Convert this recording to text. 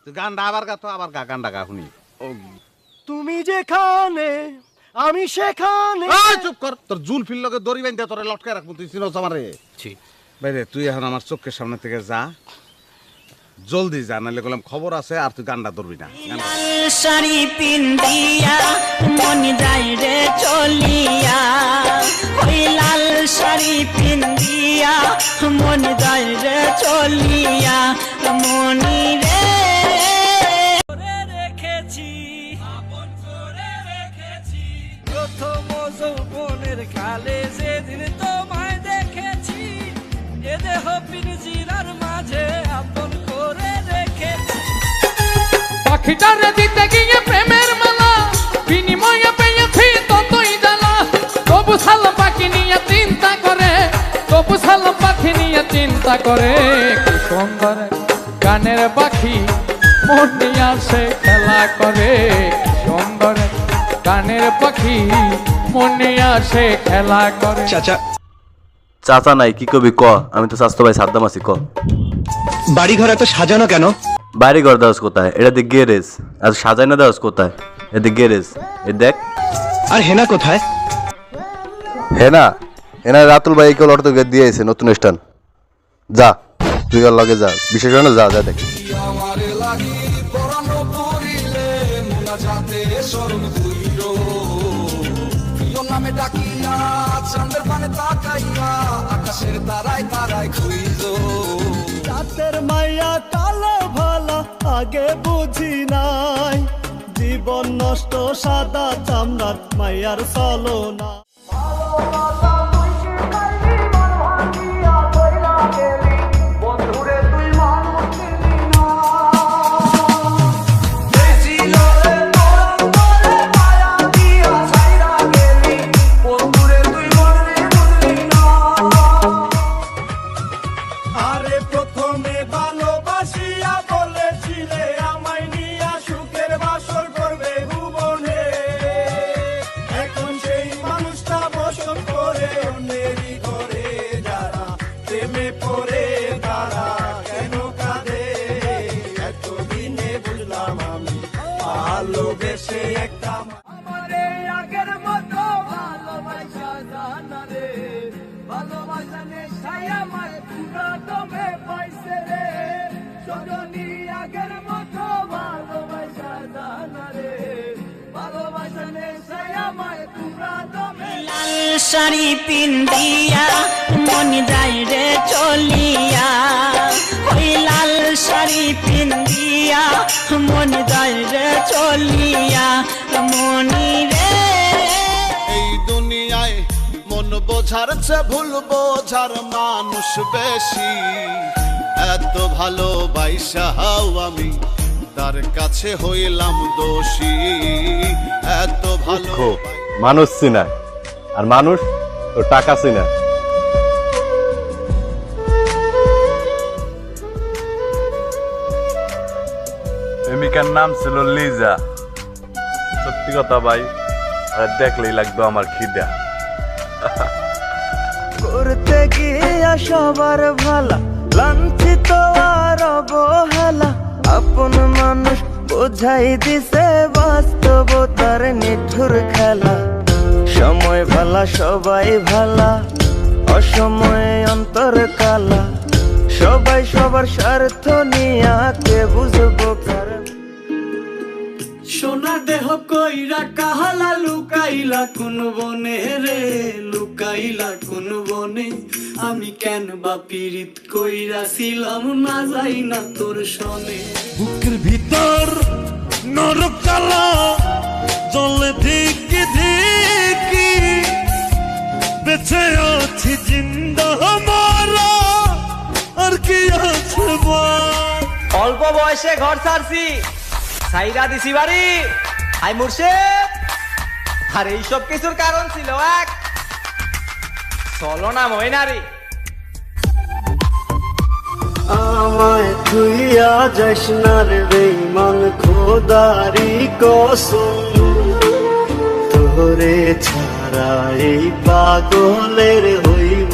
তুই গানটা আবার গা, তো আবার গা, গানটা গা শুনি। তুমি যেখানে আমি সেখানে। চুপ কর, তোর জুল ফিল লগে দড়ি বাইন্ধে তোরে লটকায় রাখবো, তুই চিনস আমারে? বাইরে তুই এখন আমার চোখের সামনে থেকে যা, জলদি যা, নাহলে বললাম খবর আছে, আর তুই গানটা ধরবি না। শাড়ি পিন্দিয়া মন যায় রে চলিয়া, ওই লাল শাড়ি পিন্দিয়া মন যায় রে চলিয়া, মনি রে রেখেছি আপন করে রেখেছি, প্রথম যৌবনের কালে যেদিন তোমায় দেখেছি, এ দেহ পিঞ্জিরার মাঝে আপন করে রেখেছি। পাখিটারে দিতে গিয়ে প্রেমের মালা, বিনিময়ে পেয়েছি ততই জ্বালা, তবু সালাম পাখি নিয়ে চিন্তা করে, তবু সালাম পাখি নিয়ে চিন্তা করে, কি সুন্দর গানের পাখি মন নিয়ে আসে খেলা করে, কি সুন্দর গানের পাখি মন নিয়ে আসে খেলা করে। চাচা নাই কি কবি ক, আমি তো স্বাস্থ্য ভাই সাদ্দাম আছি ক। বাড়ি ঘর এত সাজানো কেন? বাড়ি ঘর দেওয়াস কোথায়? এটা দেখ গ্যারেজ। আর সাজাই না দেওয়াস কোথায়? এদিক গ্যারেজ, এ দেখ। আর হেনা কোথায়? হেনা হেনা রাতুল ভাই কেউ অটো গেট দিয়ে এসে নতুন স্ট্যান্ড। যা তুই ওর লগে যা, বিশেষ করে যা যা দেখ। রাতের মাইয়া কালো ভালা আগে বুঝি নাই, জীবন নষ্ট সাদা চামড়ার মাইয়ার চলো না। শাড়ি পিন্দিয়া মন যায় রে চলিয়া, ওই লাল শাড়ি পিন্দিয়া মন যায় রে চলিয়া, মনি রে। এই দুনিয়ায় মন বোঝার চেয়ে ভুল বোঝার মানুষ বেশি, এত ভালোবাসাও আমি তার কাছে হইলাম দোষী, এত ভালো মানুষ চিনা আর মানুষ তো টাকা চিনা। প্রেমিকার নাম ছিল লিজা। সত্যি কথা ভাই, আর দেখলেই লাগতো আমার খিদা। করতে গিয়া সবার ভালা, লাঞ্ছিত আর অবহেলা, আপন মানুষ বোঝাই দিছে বাস্তবতার নিঠুর খেলা। সময় ভালা সবাই ভালা, অসময়ে অন্তর কালা, সবাই সবার স্বার্থ নিয়া কে বুঝবো কারণ। সোনা দেহ কইরা কাহালা লুকাইলা কোন বনে রে, লুকাইলা কোন বনে, আমি কেন বা পীড়িত কইরাছিলাম না যাই না তোর সনে। বুকের ভিতর নরক জ্বালা জ্বলে ধিকি ধিকি, বেঁচে আছি জিন্দা মারা, আর কি আছে বল। অল্প বয়সে ঘর ছাড়ছি, সাইরা দিছি বাড়ি, হাই মুর্শেদ। আর এইসব কিছুর কারণ ছিল এক চলনা মই নারী। আমায় তুইয়া যাস না রে বেঈমান, খোদারি কসম, তোরে ছাড়া এই পাগলের হইব